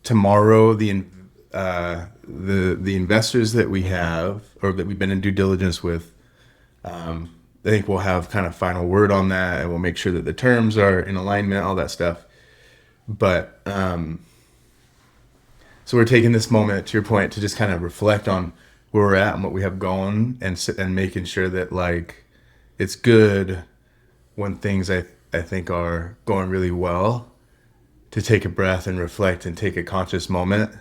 tomorrow the investors that we have or that we've been in due diligence with, I think we'll have kind of final word on that, and we'll make sure that the terms are in alignment, all that stuff. But so we're taking this moment, to your point, to just kind of reflect on where we're at and what we have going, and making sure that like it's good when things I think are going really well, to take a breath and reflect and take a conscious moment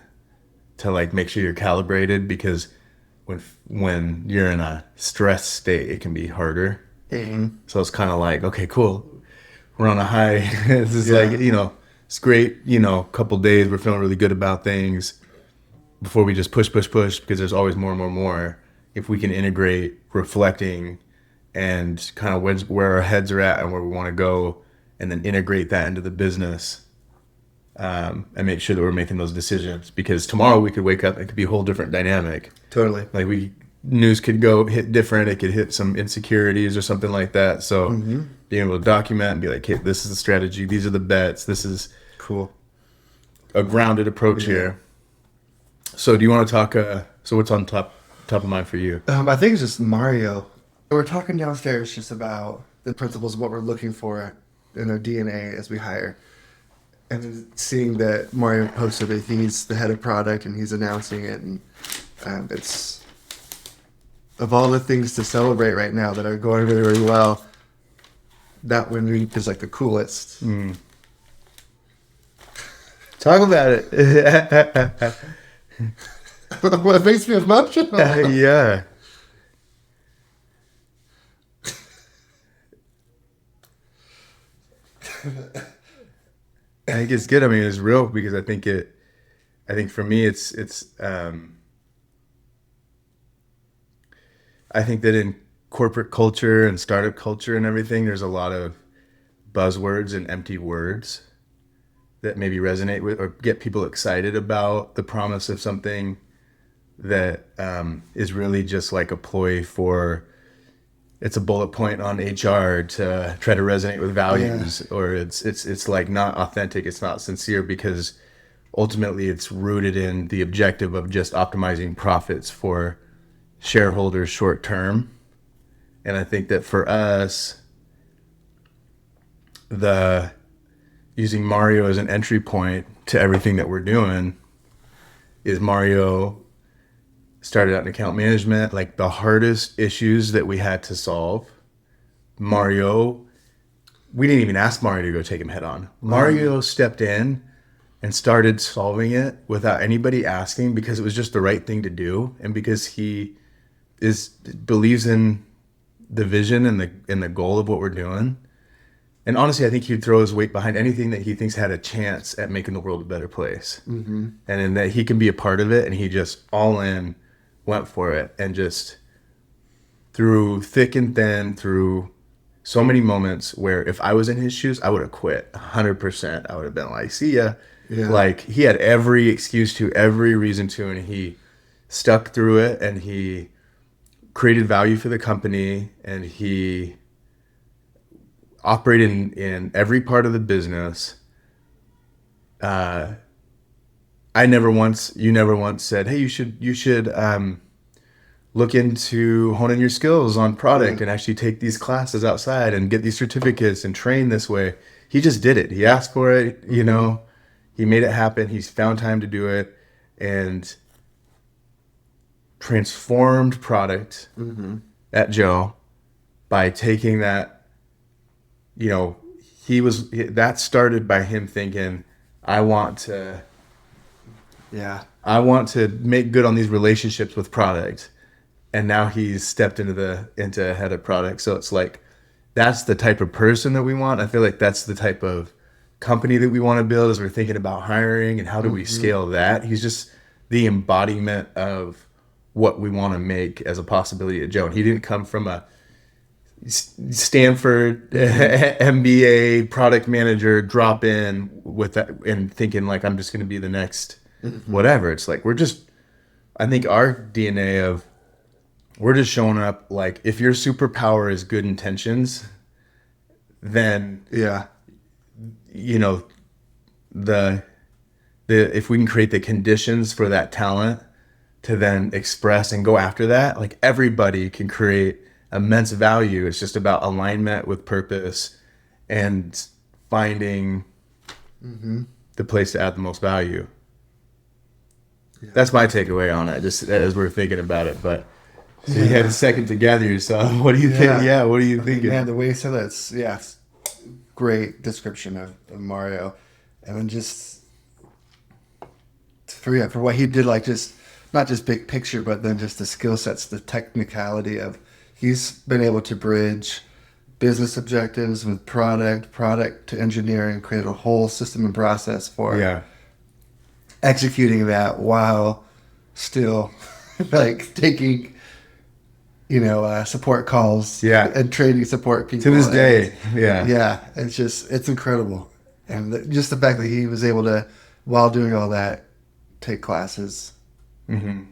to like make sure you're calibrated, because when you're in a stress state, it can be harder. Mm-hmm. So it's kind of like, okay, cool, we're on a high. This is like, it's great. Couple days we're feeling really good about things before we just push, because there's always more and more and more. If we can integrate reflecting and kind of where our heads are at and where we want to go, and then integrate that into the business, and make sure that we're making those decisions, because tomorrow we could wake up, it could be a whole different dynamic. Totally. Like news could go hit different. It could hit some insecurities or something like that. So being able to document and be like, hey, this is the strategy. These are the bets. This is Cool. a grounded approach here. So do you want to talk? So what's on top of mind for you? I think it's just Mario. We're talking downstairs just about the principles of what we're looking for in our DNA as we hire. And then seeing that Mario posted that he's the head of product and he's announcing it. And it's, of all the things to celebrate right now that are going really, really well, that one is like the coolest. Talk about it. What makes me emotional? Yeah. I think it's good. I mean, it's real, because I think for me, it's I think that in corporate culture and startup culture and everything, there's a lot of buzzwords and empty words that maybe resonate with or get people excited about the promise of something that is really just like a ploy for, it's a bullet point on HR to try to resonate with values, or it's like not authentic, it's not sincere, because ultimately it's rooted in the objective of just optimizing profits for shareholders short term. And I think that for us, using Mario as an entry point to everything that we're doing is Mario started out in account management, like the hardest issues that we had to solve. Mario, we didn't even ask Mario to go take him head on. Mario stepped in and started solving it without anybody asking, because it was just the right thing to do, and because he believes in the vision and the goal of what we're doing. And honestly, I think he'd throw his weight behind anything that he thinks had a chance at making the world a better place. And in that he can be a part of it, and he just all in went for it, and just through thick and thin, through so many moments where if I was in his shoes, I would have quit 100%. I would have been like, see ya. Yeah. Like, he had every excuse to, every reason to, and he stuck through it, and he created value for the company, and he operated in every part of the business. You never once said, hey, you should look into honing your skills on product and actually take these classes outside and get these certificates and train this way. He just did it. He asked for it, he made it happen. He's found time to do it, and transformed product at Joe by taking that, that started by him thinking, I want to make good on these relationships with product. And now he's stepped into head of product. So it's like, that's the type of person that we want. I feel like that's the type of company that we want to build as we're thinking about hiring and how do we scale that. He's just the embodiment of what we want to make as a possibility at Joe. And he didn't come from a Stanford MBA product manager, drop in with that and thinking like, I'm just going to be the next whatever. It's like, I think our DNA of, we're just showing up, like, if your superpower is good intentions, then the if we can create the conditions for that talent to then express and go after that, like everybody can create immense value. It's just about alignment with purpose and finding the place to add the most value. Yeah. That's my takeaway on it, just as we're thinking about it. But so you had a second to gather yourself. What do you think? Yeah, what are you thinking? Man, the way you said that, it's great description of Mario. And then just for what he did, like just not just big picture, but then just the skill sets, the technicality of he's been able to bridge business objectives with product to engineering, create a whole system and process for executing that while still like taking support calls and training support people to this day. It's incredible. And just the fact that he was able to, while doing all that, take classes,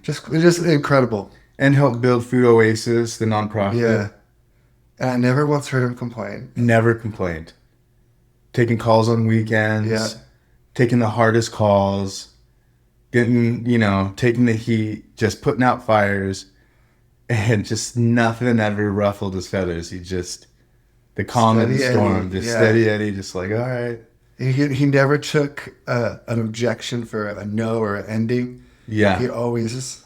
just incredible. And help build Food Oasis, the nonprofit. And I never once heard him complain. Never complained. Taking calls on weekends, taking the hardest calls, taking the heat, just putting out fires, and just nothing ever ruffled his feathers. He just, the calm in the storm, just steady Eddie, just like, all right. He never took an objection for a no or an ending. Yeah. He always...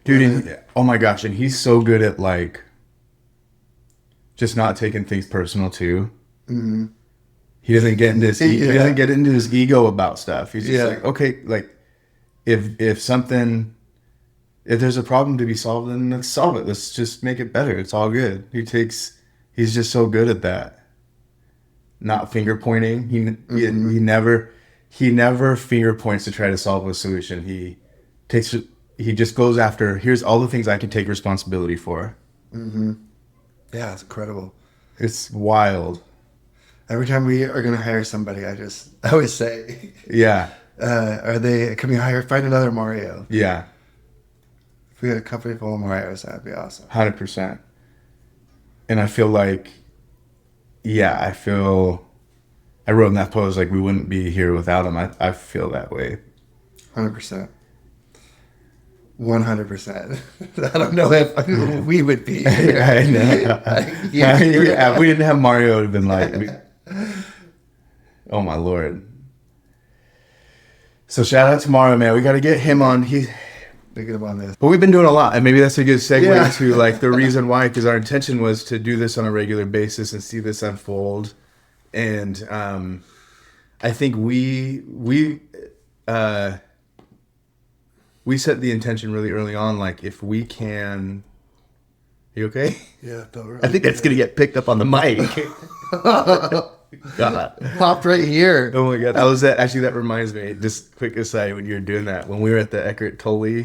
Dude, oh my gosh, and he's so good at like just not taking things personal too. Mm-hmm. He doesn't get into he doesn't get into his ego about stuff. He's just like, okay, like if there's a problem to be solved, then let's solve it. Let's just make it better. It's all good. He's just so good at that. Not finger pointing. He never finger points to try to solve a solution. He just goes after, here's all the things I can take responsibility for. Mm-hmm. Yeah, it's incredible. It's wild. Every time we are going to hire somebody, I always say, can we find another Mario? Yeah. If we had a company full of Marios, that'd be awesome. 100%. And I feel like, I wrote in that post, like we wouldn't be here without him. I feel that way. 100%. 100%. I don't know if we would be. I know. If we didn't have Mario, it would have been like, oh my Lord. So shout out to Mario, man. We got to get him on. Get him on this. But we've been doing a lot, and maybe that's a good segue to like the reason why, because our intention was to do this on a regular basis and see this unfold. And I think we set the intention really early on, like if we can... You okay? Yeah. I think that's going to get picked up on the mic. God. Popped right here. Oh my God. That reminds me, just quick aside, when you were doing that, when we were at the Eckhart Tolle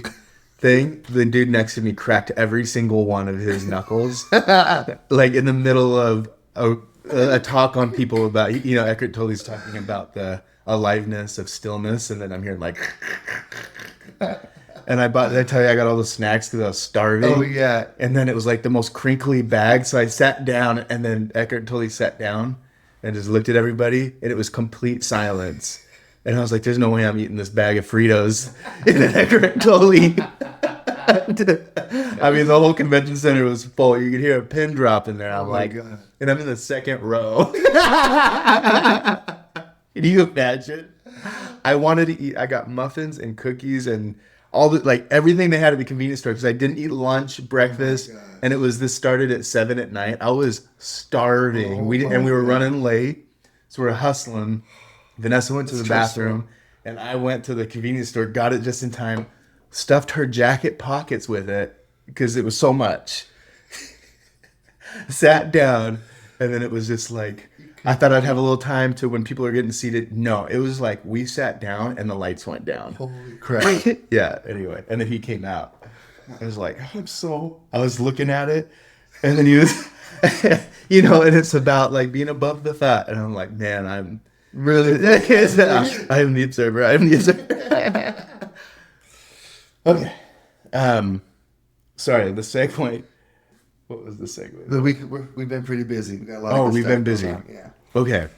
thing, the dude next to me cracked every single one of his knuckles. Like in the middle of a talk on people about, Eckhart Tolle's talking about the aliveness of stillness, and then I'm hearing like... And did I tell you I got all the snacks because I was starving? Oh, yeah. And then it was like the most crinkly bag. So I sat down, and then Eckhart Tolle sat down and just looked at everybody, and it was complete silence. And I was like, there's no way I'm eating this bag of Fritos. And then Eckhart Tolle. I mean, the whole convention center was full. You could hear a pin drop in there. I'm like, God. And I'm in the second row. Can you imagine? I wanted to eat. I got muffins and cookies and everything they had at the convenience store because I didn't eat lunch, breakfast, and this started at 7 at night. I was starving. We were running late, so we were hustling. Vanessa went to the bathroom, and I went to the convenience store, got it just in time, stuffed her jacket pockets with it because it was so much. Sat down, and then it was just like, I thought I'd have a little time to when people are getting seated. No, it was like we sat down and the lights went down. Holy crap. Yeah, anyway. And then he came out. I was like, I was looking at it. And then he was, and it's about like being above the thought. And I'm like, man, I'm really, I am the observer. Okay. Sorry, the segue. What was the segue? We've been pretty busy. We've got a lot of we've been busy. Yeah. Okay.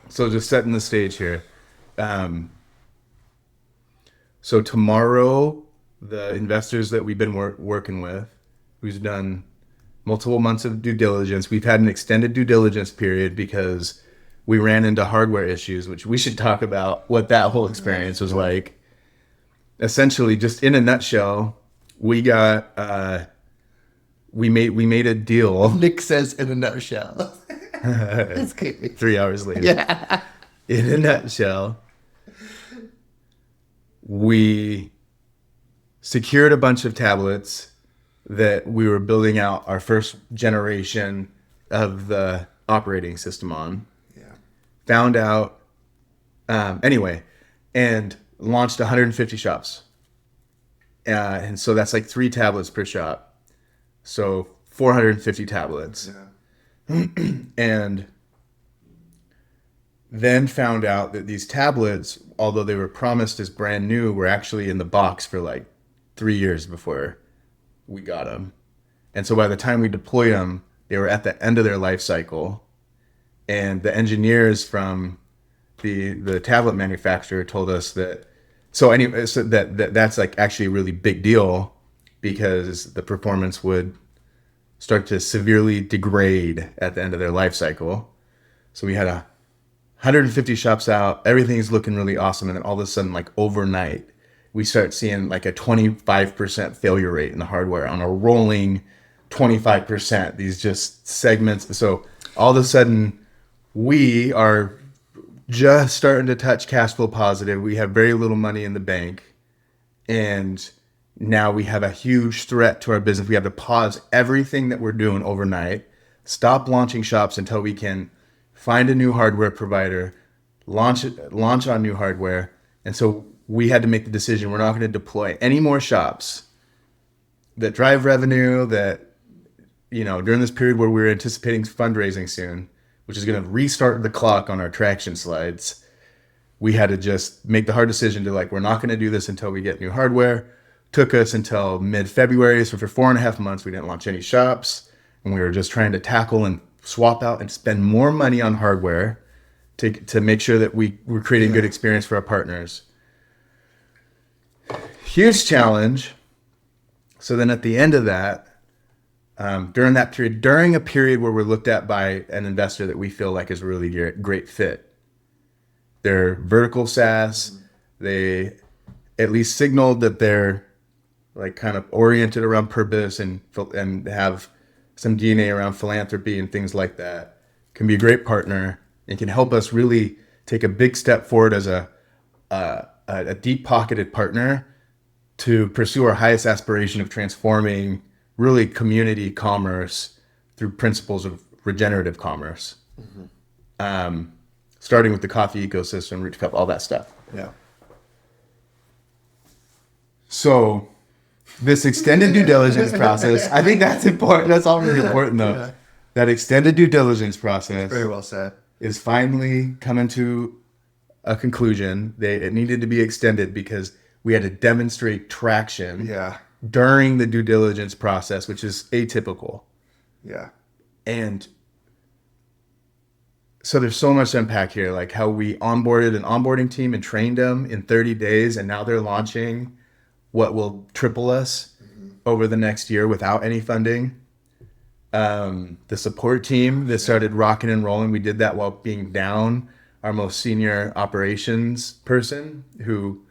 So just setting the stage here. So tomorrow, the investors that we've been working with, who's done multiple months of due diligence, we've had an extended due diligence period because we ran into hardware issues, which we should talk about what that whole experience was like. Essentially, just in a nutshell, we got we made a deal. Nick says in a nutshell. It's creepy. 3 hours later. Yeah. In a nutshell, we secured a bunch of tablets that we were building out our first generation of the operating system on. Yeah. Found out, anyway, and launched 150 shops. And so that's like 3 tablets per shop. So 450 tablets. Yeah. And then found out that these tablets, although they were promised as brand new, were actually in the box for like 3 years before we got them. And so by the time we deployed them, they were at the end of their life cycle. And the engineers from the tablet manufacturer told us that, so anyway, so that's like actually a really big deal because the performance would start to severely degrade at the end of their life cycle. So we had 150 shops out, everything's looking really awesome, and then all of a sudden, like overnight, we start seeing like a 25% failure rate in the hardware on a rolling 25%. These just segments. So all of a sudden, we are just starting to touch cash flow positive. We have very little money in the bank, and now we have a huge threat to our business. We have to pause everything that we're doing overnight, stop launching shops until we can find a new hardware provider, launch on new hardware. And so we had to make the decision, we're not going to deploy any more shops that drive revenue, that, during this period where we're anticipating fundraising soon, which is going to restart the clock on our traction slides. We had to just make the hard decision to we're not going to do this until we get new hardware. Took us until mid-February. So for 4.5 months, we didn't launch any shops, and we were just trying to tackle and swap out and spend more money on hardware to make sure that we were creating good experience for our partners. Huge challenge. So then at the end of that, during a period where we're looked at by an investor that we feel like is a really great fit, they're vertical SaaS. They at least signaled that they're kind of oriented around purpose and have some DNA around philanthropy and things like that. Can be a great partner and can help us really take a big step forward as a deep-pocketed partner to pursue our highest aspiration of transforming really community commerce through principles of regenerative commerce. Starting with the coffee ecosystem, root to cup, all that stuff. Yeah. So this extended due diligence process, I think that's important. That's all really important though. Yeah. That extended due diligence process Very well said. is finally coming to a conclusion. It needed to be extended because we had to demonstrate traction during the due diligence process, which is atypical. Yeah. And so there's so much to unpack here, like how we onboarded an onboarding team and trained them in 30 days, and now they're launching what will triple us over the next year without any funding. The support team that started rocking and rolling, we did that while being down our most senior operations person who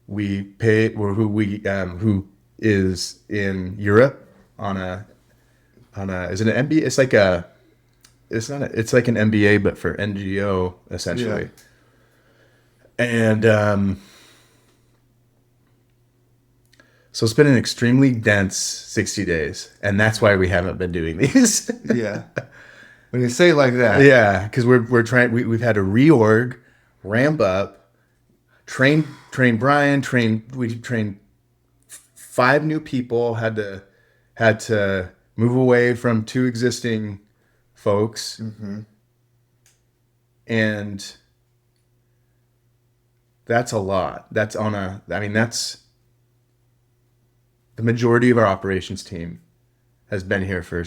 we paid, or who is in Europe on is it an MBA? It's like an MBA, but for NGO essentially. Yeah. And, so it's been an extremely dense 60 days, and that's why we haven't been doing these. Yeah. When you say it like that. Yeah, because we've had to reorg, ramp up, train Brian, we trained 5 new people, had to move away from 2 existing folks. And that's a lot. That's the majority of our operations team has been here for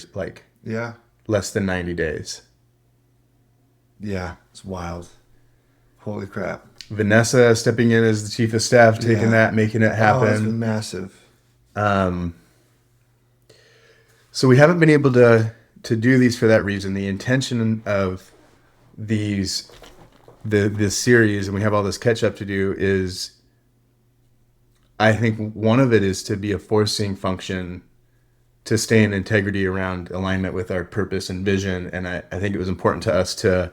less than 90 days. Yeah, it's wild. Holy crap. Vanessa stepping in as the chief of staff, taking that, making it Oh, it's happen. been massive. So we haven't been able to do these for that reason. The intention of this series, and we have all this catch up to do, is I think one of it is to be a forcing function to stay in integrity around alignment with our purpose and vision. And I think it was important to us to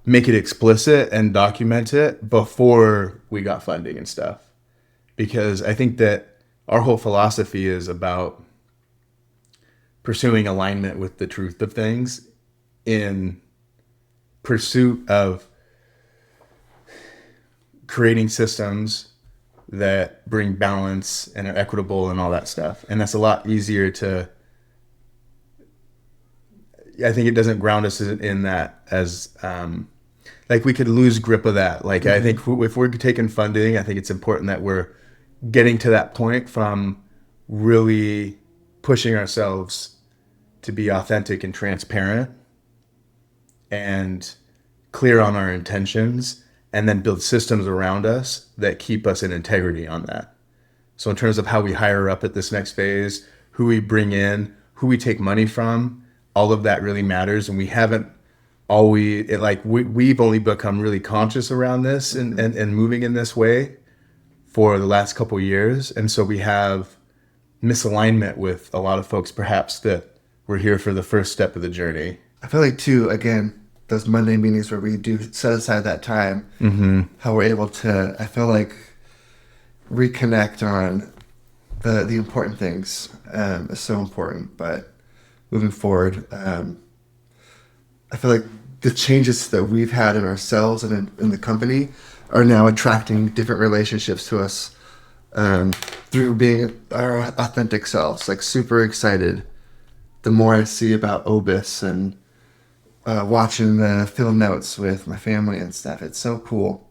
make it explicit and document it before we got funding and stuff. Because I think that our whole philosophy is about pursuing alignment with the truth of things in pursuit of creating systems that bring balance and are equitable and all that stuff. And that's a lot easier to, I think it doesn't ground us in that as, like we could lose grip of that. Like I think if we're taking funding, I think it's important that we're getting to that point from really pushing ourselves to be authentic and transparent and clear on our intentions, and then build systems around us that keep us in integrity on that. So in terms of how we hire up at this next phase, who we bring in, who we take money from, all of that really matters. And we haven't always, we've only become really conscious around this and moving in this way for the last couple of years. And so we have misalignment with a lot of folks, perhaps, that we're here for the first step of the journey. I feel like too, again, those Monday meetings where we do set aside that time, how we're able to, I feel like, reconnect on the important things is so important. But moving forward, I feel like the changes that we've had in ourselves and in the company are now attracting different relationships to us through being our authentic selves. Like, super excited the more I see about Obis and watching the film notes with my family and stuff. It's so cool.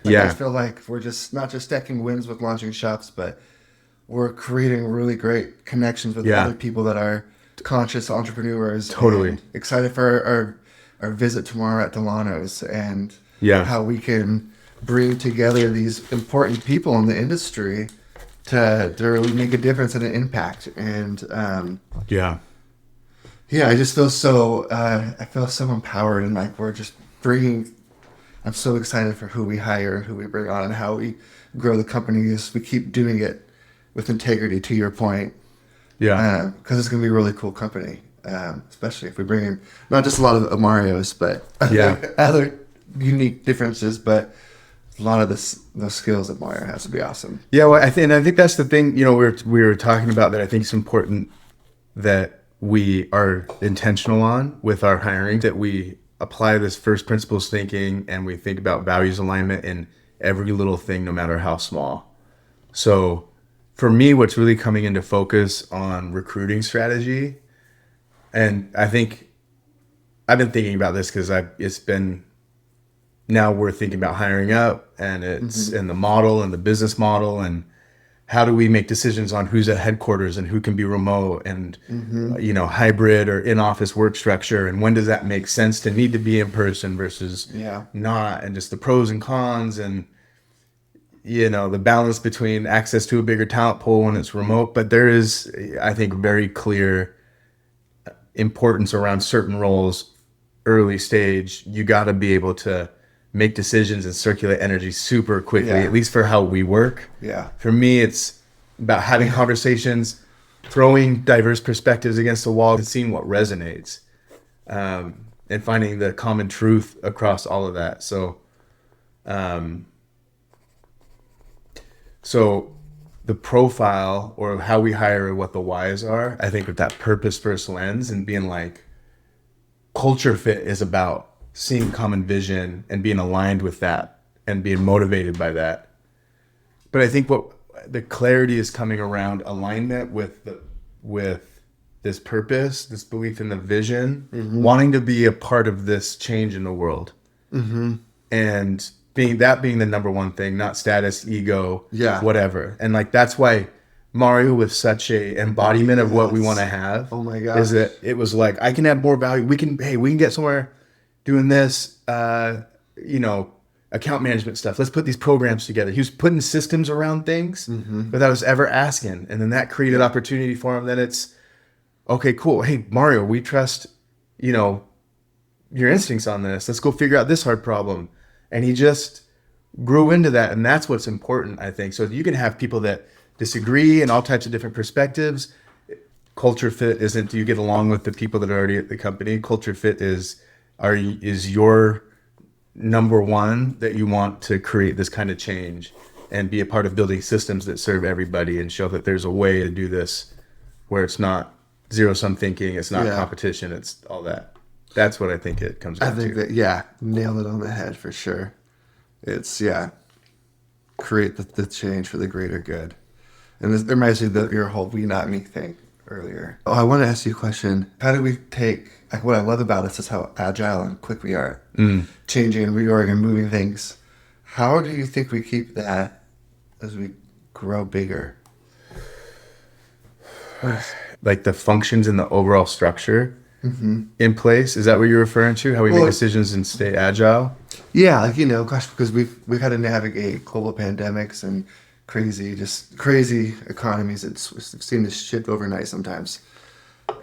Like, I feel like we're just not just stacking wins with launching shops, but we're creating really great connections with other people that are conscious entrepreneurs. Totally and excited for our visit tomorrow at Delano's and how we can bring together these important people in the industry to really make a difference and an impact. And I just feel so I feel so empowered, and like we're just bringing. I'm so excited for who we hire, who we bring on, and how we grow the company as we keep doing it with integrity. To your point, because it's going to be a really cool company, especially if we bring in not just a lot of Amarios, but other unique differences, but a lot of those skills that Mario has to be awesome. Yeah, well, I think that's the thing. You know, we were talking about that. I think it's important that we are intentional on with our hiring, that we apply this first principles thinking, and we think about values alignment in every little thing, no matter how small. So for me, what's really coming into focus on recruiting strategy, and I think I've been thinking about this because it's been, now we're thinking about hiring up, and it's in the model and the business model, and how do we make decisions on who's at headquarters and who can be remote and, hybrid or in-office work structure. And when does that make sense to need to be in person versus not, and just the pros and cons and, the balance between access to a bigger talent pool when it's remote. But there is, I think, very clear importance around certain roles early stage. You got to be able to make decisions and circulate energy super quickly, at least for how we work. For me, it's about having conversations, throwing diverse perspectives against the wall and seeing what resonates, and finding the common truth across all of that. So the profile or how we hire, what the whys are, I think with that purpose first lens and being like, culture fit is about seeing common vision and being aligned with that and being motivated by that. But I think what the clarity is coming around alignment with this purpose, this belief in the vision, wanting to be a part of this change in the world, and being the number one thing, not status, ego, whatever. And like that's why Mario was such a embodiment of what we want to have. Oh my gosh. Is that it was like, I can add more value. We can get somewhere doing this, account management stuff. Let's put these programs together. He was putting systems around things without us ever asking. And then that created opportunity for him. Then it's, okay, cool. Hey, Mario, we trust, you know, your instincts on this. Let's go figure out this hard problem. And he just grew into that. And that's what's important, I think. So you can have people that disagree and all types of different perspectives. Culture fit isn't, do you get along with the people that are already at the company? Culture fit is your number one that you want to create this kind of change and be a part of building systems that serve everybody and show that there's a way to do this where it's not zero-sum thinking, it's not competition, it's all that. That's what I think it comes down to. I think that, nailed it on the head for sure. It's, create the change for the greater good. And this reminds me of your whole we, not me thing earlier. Oh, I want to ask you a question. How do we take, like, what I love about us is how agile and quick we are, changing and reorganizing and moving things. How do you think we keep that as we grow bigger? Like the functions in the overall structure in place. Is that what you're referring to? How we make decisions and stay agile? Yeah, like, because we've had to navigate global pandemics and crazy economies that seem to shift overnight sometimes.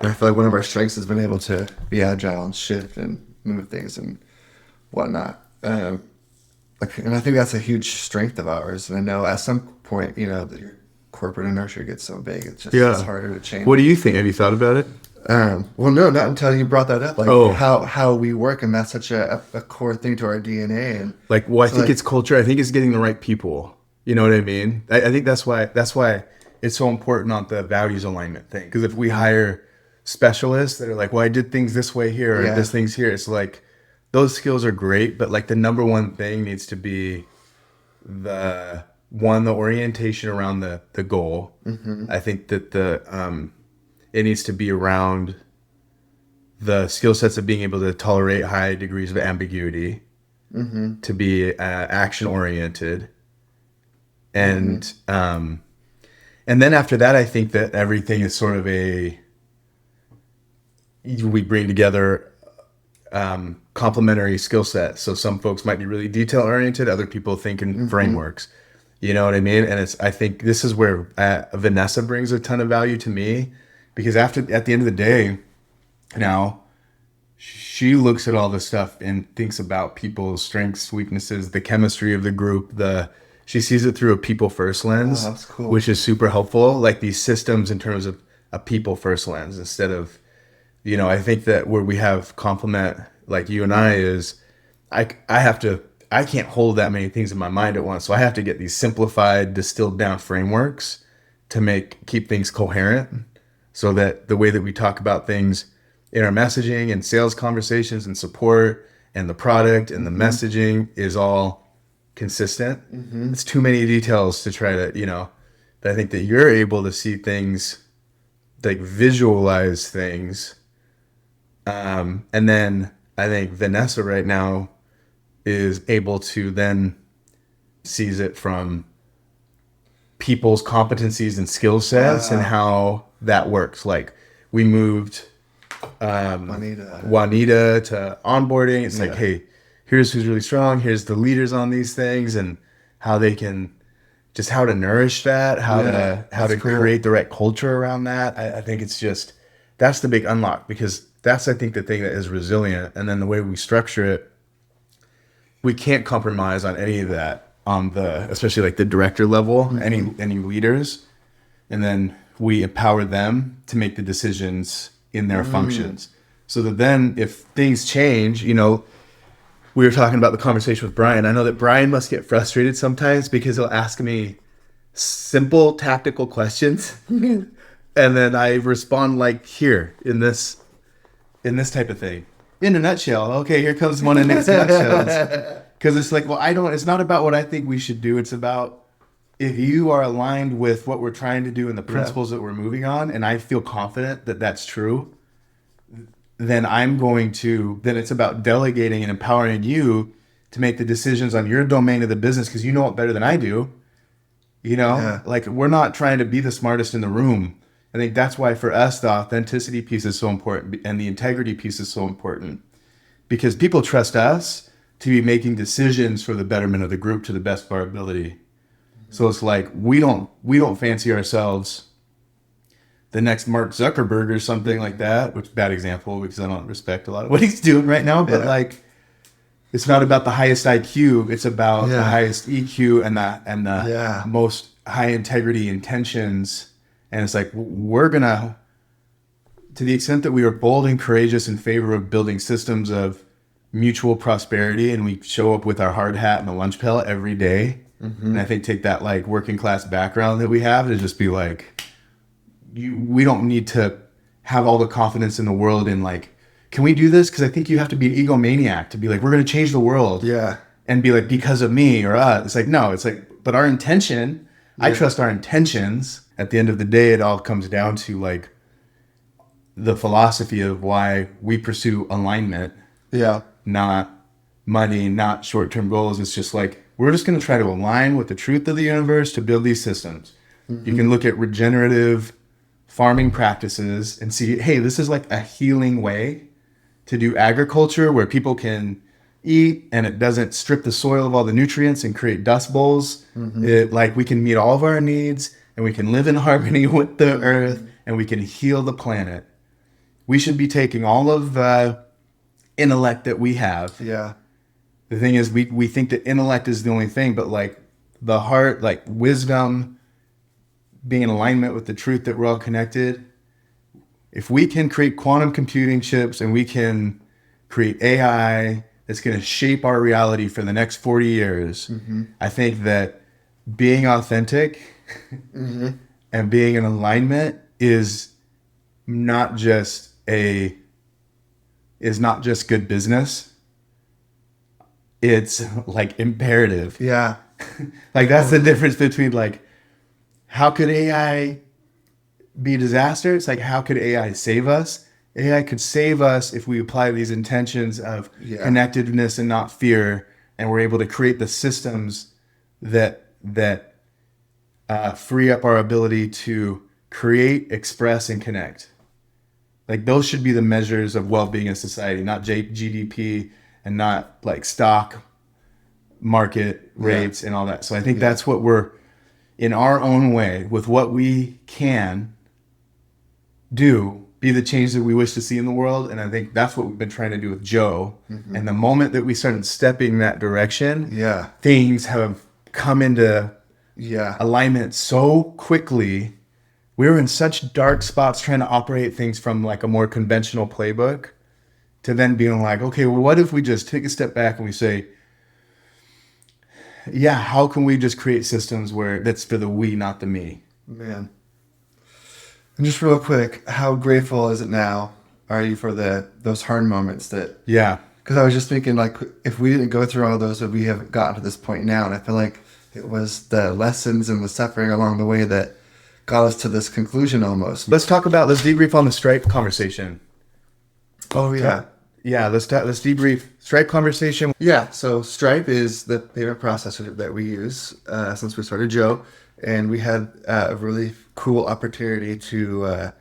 And I feel like one of our strengths has been able to be agile and shift and move things and whatnot. And I think that's a huge strength of ours. And I know at some point, that your corporate inertia gets so big, it's harder to change. What do you think? Have you thought about it? Well, no, not until you brought that up. Like how we work, and that's such a core thing to our DNA. And I think it's culture. I think it's getting the right people. You know what I mean? I think that's why it's so important on the values alignment thing. Because if we hire specialists that are like, well, I did things this way here or this thing's here, it's like those skills are great, but like the number one thing needs to be the orientation around the goal. I think that it needs to be around the skill sets of being able to tolerate high degrees of ambiguity, to be action oriented. And then after that, I think that everything is sort of we bring together complementary skill sets. So some folks might be really detail oriented, other people think in frameworks. You know what I mean? And I think this is where Vanessa brings a ton of value to me, because at the end of the day, now she looks at all this stuff and thinks about people's strengths, weaknesses, the chemistry of the group, she sees it through a people first lens, that's cool. Which is super helpful. Like these systems in terms of a people first lens instead of, I think that where we have complement like you and I is I can't hold that many things in my mind at once. So I have to get these simplified, distilled down frameworks to keep things coherent so that the way that we talk about things in our messaging and sales conversations and support and the product and the messaging is all consistent. It's too many details to try to, but I think that you're able to see things, like visualize things. And then I think Vanessa right now is able to then seize it from people's competencies and skill sets and how that works. Like we moved Juanita to onboarding. It's like, hey, here's who's really strong. Here's the leaders on these things and how they can just how to nourish that, how to create the right culture around that. I think it's just, that's the big unlock, because that's, I think, the thing that is resilient. And then the way we structure it, we can't compromise on any of that on especially like the director level, any leaders. And then we empower them to make the decisions in their functions. So that then if things change, we were talking about the conversation with Brian. I know that Brian must get frustrated sometimes because he'll ask me simple tactical questions. And then I respond like here in this type of thing. In a nutshell. Okay, here comes one of Nick's nutshells. Because it's like, it's not about what I think we should do. It's about if you are aligned with what we're trying to do and the principles that we're moving on, and I feel confident that that's true, then then it's about delegating and empowering you to make the decisions on your domain of the business, because you know it better than I do. Like we're not trying to be the smartest in the room. I think that's why for us, the authenticity piece is so important and the integrity piece is so important, because people trust us to be making decisions for the betterment of the group to the best of our ability. So it's like we don't fancy ourselves the next Mark Zuckerberg or something like that, which bad example because I don't respect a lot of what he's doing right now. But like, it's not about the highest IQ; it's about the highest EQ and the most high integrity intentions. And it's like we're gonna, to the extent that we are bold and courageous in favor of building systems of mutual prosperity, and we show up with our hard hat and a lunch pail every day. And I think take that like working class background that we have to just be like, we don't need to have all the confidence in the world in like, can we do this? Because I think you have to be an egomaniac to be like, we're going to change the world. Yeah. And be like, because of me or us. It's like, no, it's like, but our intention, I trust our intentions. At the end of the day, it all comes down to like the philosophy of why we pursue alignment. Yeah. Not money, not short-term goals. It's just like, we're just going to try to align with the truth of the universe to build these systems. You can look at regenerative farming practices and see, hey, this is like a healing way to do agriculture where people can eat and it doesn't strip the soil of all the nutrients and create dust bowls. It, like, we can meet all of our needs and we can live in harmony with the earth and we can heal the planet. We should be taking all of the intellect that we have. Yeah. The thing is, we think that intellect is the only thing, but like the heart, like wisdom, being in alignment with the truth that we're all connected. If we can create quantum computing chips and we can create AI that's going to shape our reality for the next 40 years, I think that being authentic and being in alignment is not just good business. It's like imperative. Yeah. Like that's the difference between like, how could AI be disaster? It's like, how could AI save us? AI could save us if we apply these intentions of connectedness and not fear, and we're able to create the systems that free up our ability to create, express, and connect. Like those should be the measures of well-being in society, not GDP and not like stock market rates and all that. So I think that's what we're, in our own way, with what we can do, be the change that we wish to see in the world. And I think that's what we've been trying to do with Joe. And the moment that we started stepping that direction, things have come into alignment so quickly. We were in such dark spots trying to operate things from like a more conventional playbook to then being like, okay, well, what if we just take a step back and we say, how can we just create systems where that's for the we, not the me? Man. And just real quick, how grateful is it now are you for those hard moments that... Because I was just thinking, like, if we didn't go through all of those, would we have gotten to this point now? And I feel like it was the lessons and the suffering along the way that got us to this conclusion almost. Let's debrief on the Stripe conversation. Oh, yeah. Let's debrief Stripe conversation. Yeah, so Stripe is the payment processor that we use since we started Joe. And we had a really cool opportunity to...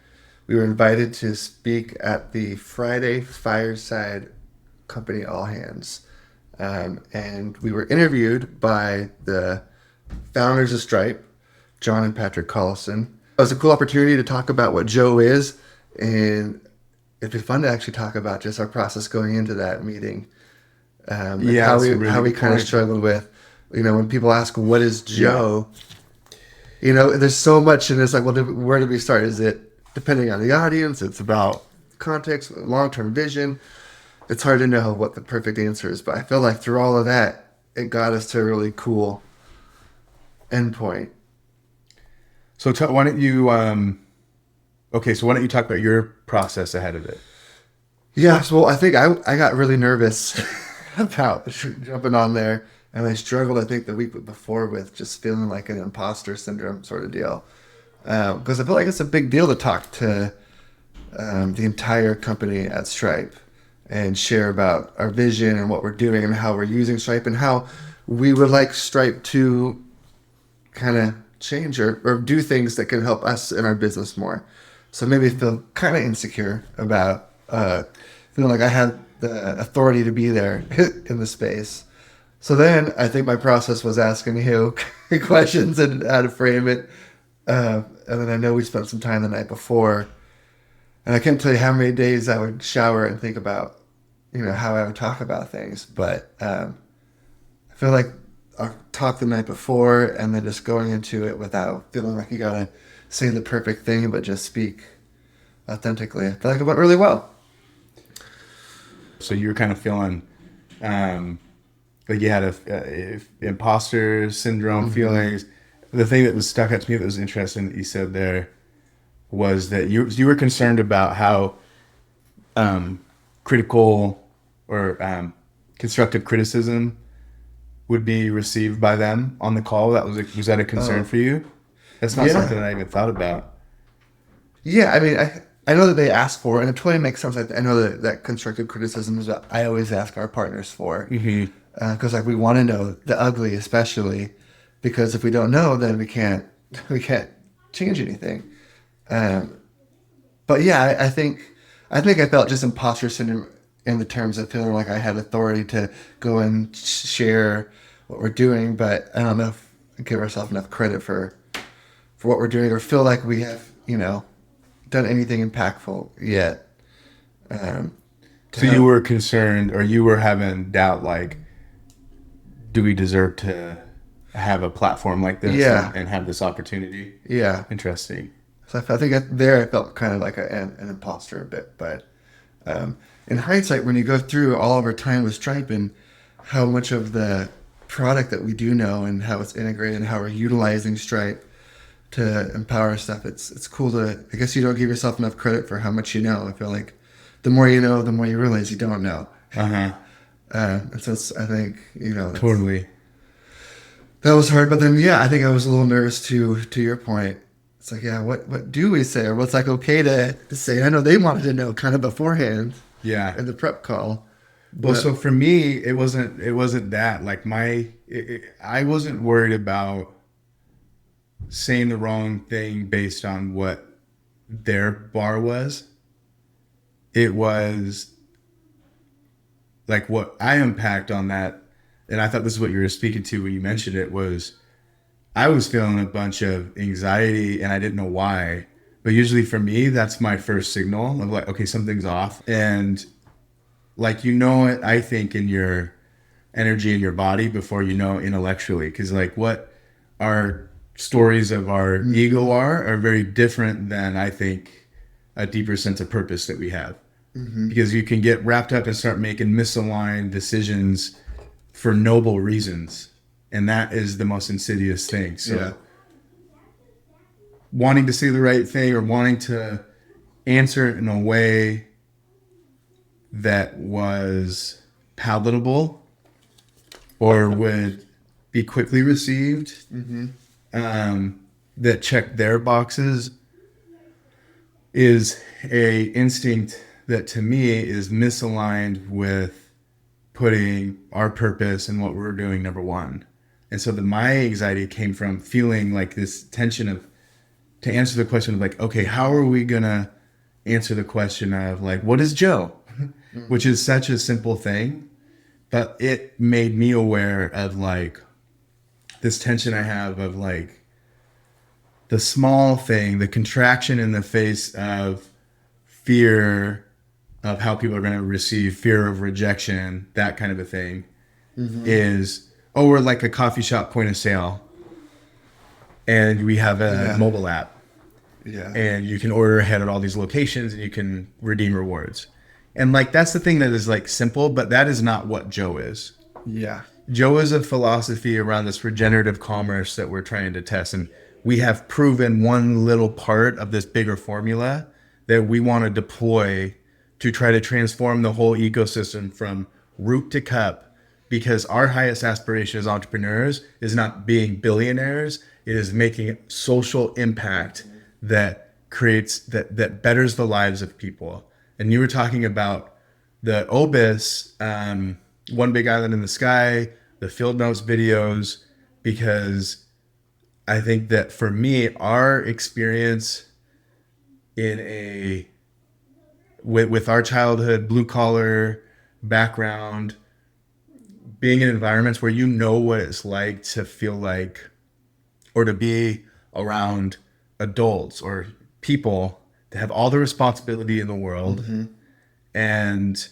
we were invited to speak at the Friday Fireside Company All Hands. And we were interviewed by the founders of Stripe, John and Patrick Collison. It was a cool opportunity to talk about what Joe is, and it'd be fun to actually talk about just our process going into that meeting. How we kind of struggled with, when people ask, what is Joe? There's so much, and it's like, well, where do we start? Is it depending on the audience? It's about context, long-term vision. It's hard to know what the perfect answer is, but I feel like through all of that, it got us to a really cool endpoint. So why don't you talk about your process ahead of it? Yeah, so I think I got really nervous about jumping on there, and I struggled, I think, the week before with just feeling like an imposter syndrome sort of deal. Because I feel like it's a big deal to talk to the entire company at Stripe and share about our vision and what we're doing and how we're using Stripe and how we would like Stripe to kind of change or do things that can help us in our business more. So maybe feel kind of insecure about feeling like I had the authority to be there in the space. So then I think my process was asking you questions and how to frame it. And then I know we spent some time the night before, and I can't tell you how many days I would shower and think about, how I would talk about things. But I feel like I talked the night before, and then just going into it without feeling like you gotta say the perfect thing, but just speak authentically. I feel like it went really well. So you were kind of feeling like you had a imposter syndrome feelings. The thing that was stuck out to me that was interesting that you said there was that you were concerned about how critical or constructive criticism would be received by them on the call. Was that a concern for you? That's not something that I even thought about. Yeah, I mean, I know that they ask for it, and it totally makes sense. I know that constructive criticism is what I always ask our partners for. Because we want to know the ugly, especially because if we don't know, then we can't change anything. But yeah, I think I felt just imposter syndrome in the terms of feeling like I had authority to go and share what we're doing, but I don't know if I give ourselves enough credit for what we're doing, or feel like we have done anything impactful yet. So you were concerned, or you were having doubt, like, do we deserve to have a platform like this and have this opportunity? Yeah. Interesting. So I think I felt kind of like an imposter a bit. But in hindsight, when you go through all of our time with Stripe and how much of the product that we do know and how it's integrated and how we're utilizing Stripe to empower stuff, it's cool to, I guess you don't give yourself enough credit for how much you know. I feel like the more you know, the more you realize you don't know. And so I think, Totally. That was hard. But then, I think I was a little nervous to your point. It's like, what do we say? Or what's like okay to say? I know they wanted to know kind of beforehand. Yeah. In the prep call. Well, so for me, it wasn't that. Like I wasn't worried about saying the wrong thing based on what their bar was. It was like what I unpacked on that, and I thought this is what you were speaking to when you mentioned it, was I was feeling a bunch of anxiety and I didn't know why. But usually for me, that's my first signal of like, okay, something's off. And like, it, I think, in your energy in your body before intellectually. Because like what our stories of our ego are very different than, I think, a deeper sense of purpose that we have. Because you can get wrapped up and start making misaligned decisions for noble reasons. And that is the most insidious thing. So wanting to say the right thing or wanting to answer it in a way that was palatable or would be quickly received, that checked their boxes, is a instinct that to me is misaligned with putting our purpose and what we're doing number one. And so my anxiety came from feeling like this tension of, to answer the question of like, okay, how are we going to answer the question of like, what is Joe? Which is such a simple thing, but it made me aware of like this tension I have of like the small thing, the contraction in the face of fear of how people are going to receive, fear of rejection, that kind of a thing, is, we're like a coffee shop point of sale and we have a mobile app and you can order ahead at all these locations and you can redeem rewards. And like, that's the thing that is like simple, but that is not what Joe is. Yeah. Joe is a philosophy around this regenerative commerce that we're trying to test. And we have proven one little part of this bigger formula that we want to deploy to try to transform the whole ecosystem from root to cup, because our highest aspiration as entrepreneurs is not being billionaires. It is making social impact that creates, that betters the lives of people. And you were talking about the Obis, One Big Island in the Sky, the Field Notes videos, because I think that for me, our experience in with our childhood, blue collar, background, being in environments where you know what it's like to feel like, or to be around adults or people that have all the responsibility in the world and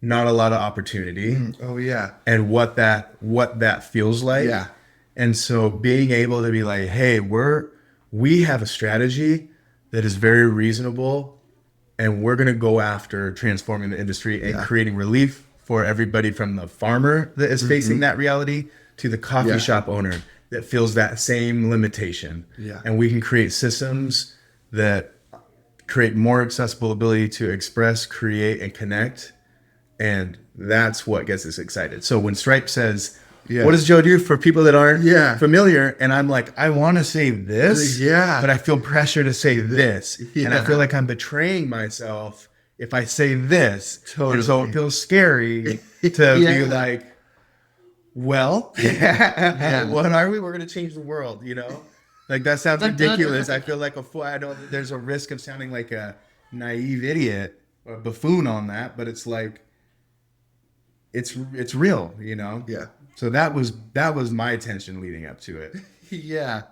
not a lot of opportunity, Oh yeah. and what that feels like. Yeah. And so being able to be like, hey, we have a strategy that is very reasonable, and we're going to go after transforming the industry and Yeah. creating relief for everybody, from the farmer that is facing that reality to the coffee Yeah. shop owner that feels that same limitation. Yeah. And we can create systems that create more accessible ability to express, create, and connect. And that's what gets us excited. So when Stripe says, Yeah. what does Joe do for people that aren't Yeah. familiar? And I'm like, I want to say this, Yeah. but I feel pressure to say this. And I Yeah. feel like I'm betraying myself if I say this. Totally. And so it feels scary to Yeah. be like, well, what are we? We're going to change the world, you know? Like, that sounds ridiculous. I feel like a fool. I know there's a risk of sounding like a naive idiot or buffoon on that, but it's like, it's real, you know? Yeah. So that was my attention leading up to it. Yeah.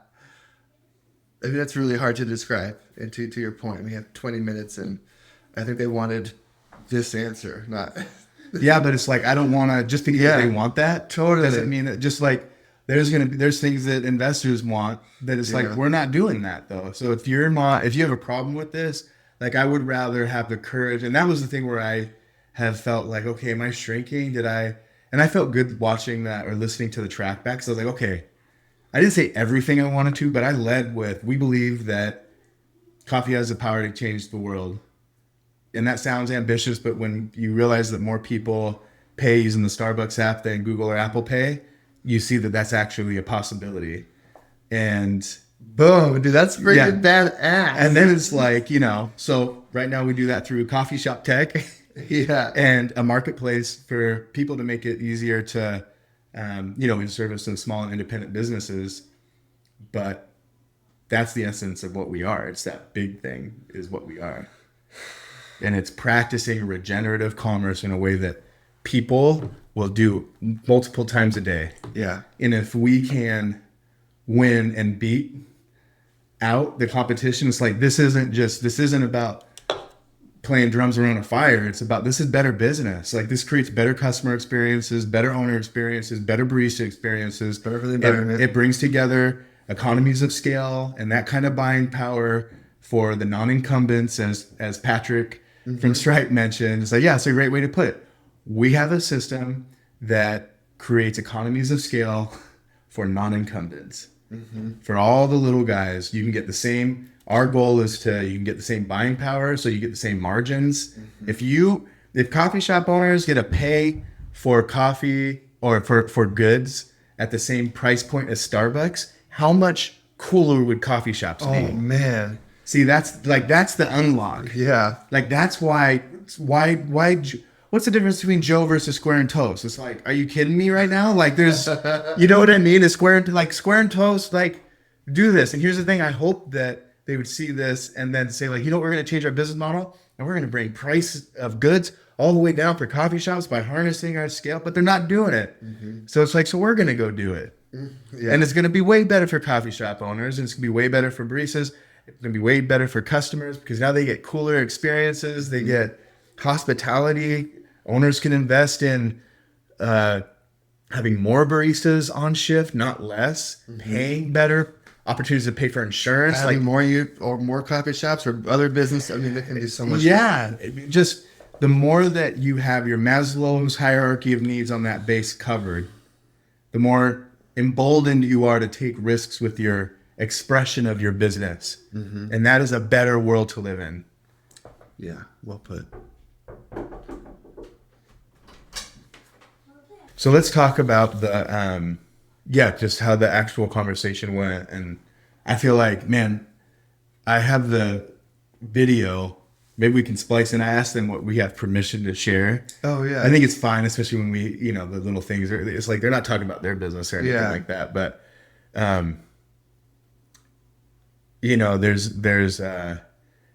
I mean, that's really hard to describe. And to your point, we have 20 minutes, and I think they wanted this answer, not. Yeah, but it's like, I don't want to, just because Yeah. they want that Totally. doesn't mean that, just like there's things that investors want that it's like, Yeah. we're not doing that though. So if you have a problem with this, like, I would rather have the courage. And that was the thing where I have felt like, okay, am I shrinking? And I felt good watching that or listening to the track back. So I was like, okay, I didn't say everything I wanted to, but I led with, we believe that coffee has the power to change the world. And that sounds ambitious, but when you realize that more people pay using the Starbucks app than Google or Apple Pay, you see that that's actually a possibility. And Boom, dude, that's freaking Yeah. badass. and then it's like, so right now we do that through coffee shop tech Yeah. and a marketplace for people to make it easier to, in service of small and independent businesses. But that's the essence of what we are. It's that big thing is what we are. And it's practicing regenerative commerce in a way that people will do multiple times a day. Yeah. And if we can win and beat out the competition, it's like, this isn't about playing drums around a fire. It's about, this is better business. Like, this creates better customer experiences, better owner experiences, better barista experiences. Better for the environment. It brings together economies of scale and that kind of buying power for the non-incumbents, as Patrick from Stripe mentioned. It's like, yeah, it's a great way to put it. We have a system that creates economies of scale for non-incumbents. For all the little guys, you can get the same. Our goal is you can get the same buying power, so you get the same margins. If coffee shop owners get to pay for coffee or for goods at the same price point as Starbucks, how much cooler would coffee shops be? Oh man. See, that's the unlock. Yeah. Like, that's why, what's the difference between Joe versus Square and Toast? It's like, are you kidding me right now? Like, there's, you know what I mean? Square and Toast, like, do this. And here's the thing. I hope that they would see this and then say, like, we're going to change our business model and we're going to bring price of goods all the way down for coffee shops by harnessing our scale, but they're not doing it. So it's like, so we're going to go do it. Yeah. And it's going to be way better for coffee shop owners, and it's going to be way better for baristas. It's going to be way better for customers because now they get cooler experiences. They get hospitality. Owners can invest in having more baristas on shift, not less, paying better, opportunities to pay for insurance. Having more coffee shops or other business. I mean, they can do so much. Yeah, just the more that you have your Maslow's hierarchy of needs on that base covered, the more emboldened you are to take risks with your expression of your business. And that is a better world to live in. Yeah. Well put. So let's talk about just how the actual conversation went. And I feel like, man, I have the video. Maybe we can splice, and I asked them what we have permission to share. Oh yeah. I think it's fine, especially when we, the little things it's like, they're not talking about their business or anything like that. But,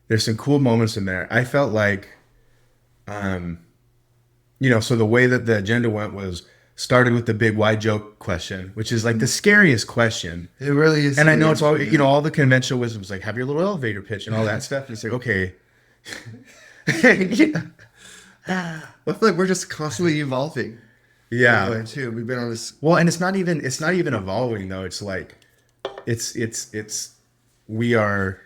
there's some cool moments in there. I felt like, So the way that the agenda went was started with the big why joke question, which is like the scariest question. It really is. And I know it's all, Yeah. all the conventional wisdom is like, have your little elevator pitch and all that stuff. And it's like, okay. I feel like we're just constantly evolving. That Yeah. way too. We've been on this. Well, and it's not even evolving though. It's like, we are,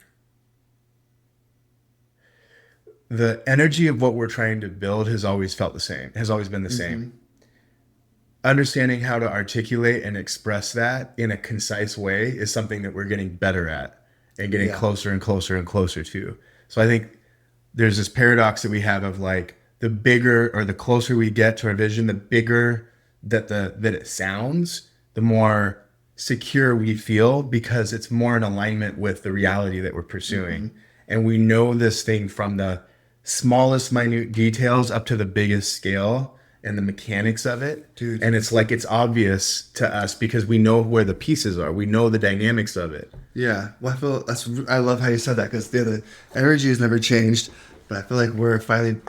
the energy of what we're trying to build has always felt the same, has always been the same. Understanding how to articulate and express that in a concise way is something that we're getting better at and getting Yeah. closer and closer and closer to. So I think there's this paradox that we have of like the bigger or the closer we get to our vision, the bigger that it sounds, the more secure we feel because it's more in alignment with the reality that we're pursuing. And we know this thing from the smallest minute details up to the biggest scale and the mechanics of it. Dude. And it's like it's obvious to us because we know where the pieces are. We know the dynamics of it. Yeah. Well, I love how you said that because the energy has never changed, but I feel like we're finally.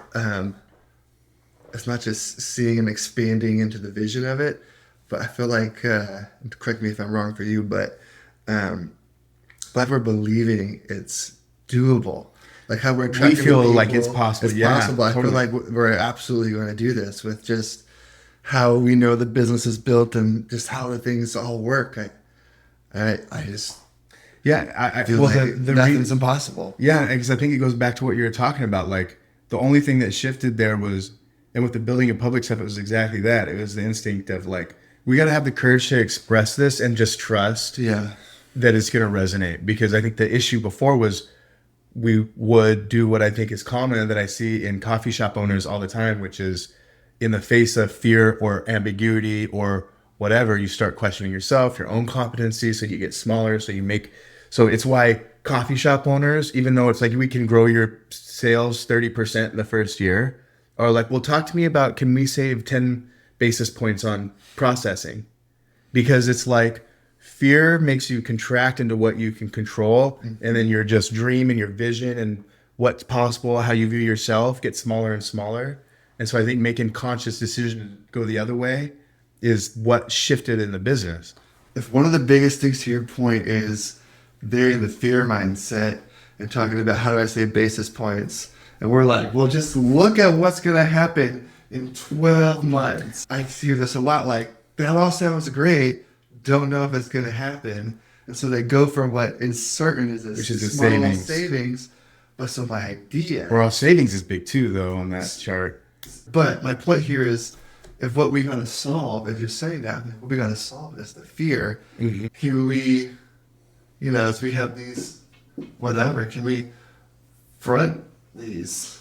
It's not just seeing and expanding into the vision of it, but I feel like, correct me if I'm wrong for you, but like we're believing it's doable. Like how we're attracting feel people, like it's possible. It's Yeah, possible. I totally. feel like we're absolutely going to do this with just how we know the business is built and just how the things all work. I just Yeah. feel Well, like nothing's impossible. yeah, because I think it goes back to what you were talking about. Like the only thing that shifted there was, and with the building of public stuff, it was exactly that. It was the instinct of like, we got to have the courage to express this and just trust Yeah. that it's going to resonate. Because I think the issue before was we would do what I think is common that I see in coffee shop owners all the time, which is in the face of fear or ambiguity or whatever, you start questioning yourself, your own competency. So you get smaller. So it's why coffee shop owners, even though it's like we can grow your sales 30% in the first year, are like, well, talk to me about, can we save 10 basis points on processing? Because it's like fear makes you contract into what you can control. And then your just dream and your vision and what's possible, how you view yourself gets smaller and smaller. And so I think making conscious decisions to go the other way is what shifted in the business. If one of the biggest things to your point is they're in the fear mindset and talking about how do I save basis points, and we're like, well, just look at what's going to happen in 12 months. I see this a lot. Like, that all sounds great. Don't know if it's going to happen. And so they go for what is certain is Which is the small savings. savings. But so my idea. Well, savings is big too, though, on that chart. But my point here is, if what we're going to solve, if you're saying that, what we're going to solve is the fear. Can we, as we have these, whatever, can we front these?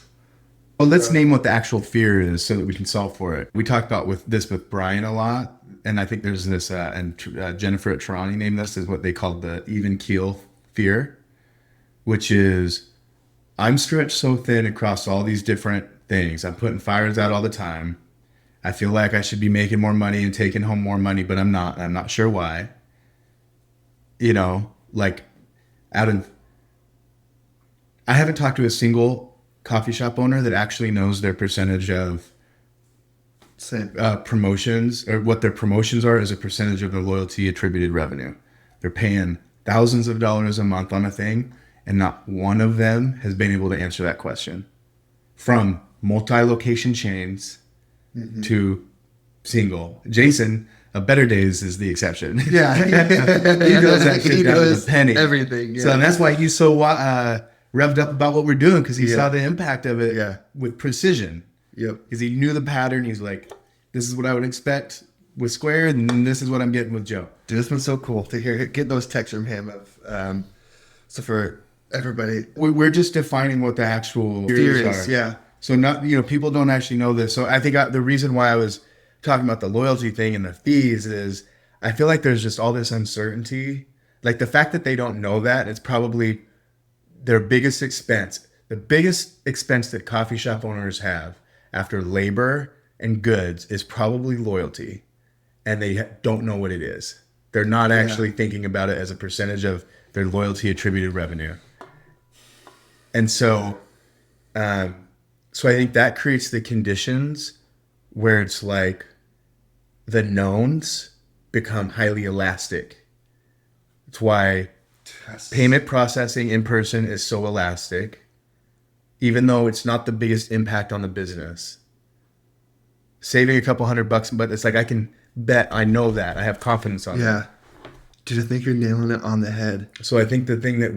Well, let's name what the actual fear is so that we can solve for it. We talked about with Brian a lot, and I think there's this, and Jennifer at Toronto named this as what they called the even keel fear, which is I'm stretched so thin across all these different things. I'm putting fires out all the time. I feel like I should be making more money and taking home more money, but I'm not. I'm not sure why. Like I haven't talked to a single coffee shop owner that actually knows their percentage of Same. promotions or what their promotions are as a percentage of their loyalty attributed revenue. They're paying thousands of dollars a month on a thing, and not one of them has been able to answer that question. From multi-location chains to single. Jason of Better Days is the exception. Yeah. He knows that shit down to the penny. Everything. Yeah. So and that's why he's so revved up about what we're doing, because he saw the impact of it with precision. Yep. Because he knew the pattern. He's like, this is what I would expect with Square, and this is what I'm getting with Joe. Dude, this one's so cool to hear. Get those texts from him. So for everybody, We're just defining what the actual fear fears is. are. Yeah. So not people don't actually know this. So I think the reason why I was talking about the loyalty thing and the fees is I feel like there's just all this uncertainty. Like the fact that they don't know that, it's probably their biggest expense. The biggest expense that coffee shop owners have after labor and goods is probably loyalty. And they don't know what it is. They're not actually thinking about it as a percentage of their loyalty attributed revenue. And so, so I think that creates the conditions where it's like the knowns become highly elastic. It's why payment processing in person is so elastic, even though it's not the biggest impact on the business. Saving a couple $100, but it's like I can bet I know that. I have confidence on that. Yeah. Dude, I think you're nailing it on the head. So I think the thing that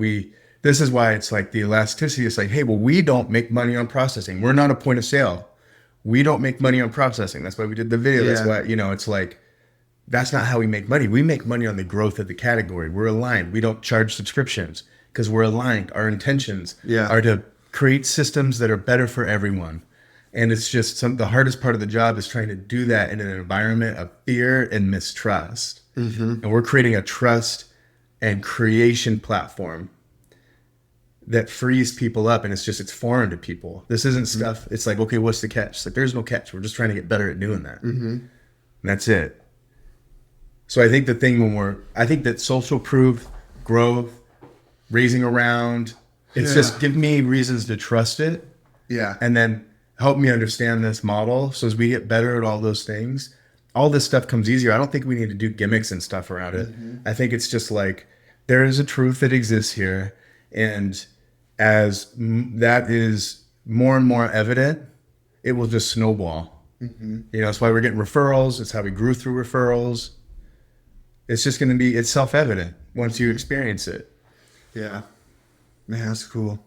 this is why it's like the elasticity is like, hey, well, we don't make money on processing. We're not a point of sale. We don't make money on processing. That's why we did the video. Yeah. That's why, it's like, that's not how we make money. We make money on the growth of the category. We're aligned. We don't charge subscriptions because we're aligned. Our intentions are to create systems that are better for everyone. And it's just the hardest part of the job is trying to do that in an environment of fear and mistrust. Mm-hmm. And we're creating a trust and creation platform that frees people up. And it's foreign to people. This isn't stuff. It's like, okay, what's the catch? It's like, there's no catch. We're just trying to get better at doing that. Mm-hmm. And that's it. So I think I think that social proof, growth, raising around, it's just give me reasons to trust it. Yeah. And then help me understand this model. So as we get better at all those things, all this stuff comes easier. I don't think we need to do gimmicks and stuff around it. Mm-hmm. I think it's just like, there is a truth that exists here. And as that is more and more evident, it will just snowball. Mm-hmm. That's why we're getting referrals. It's how we grew through referrals. It's just going to be, it's self-evident once you experience it. Yeah. Man, that's cool.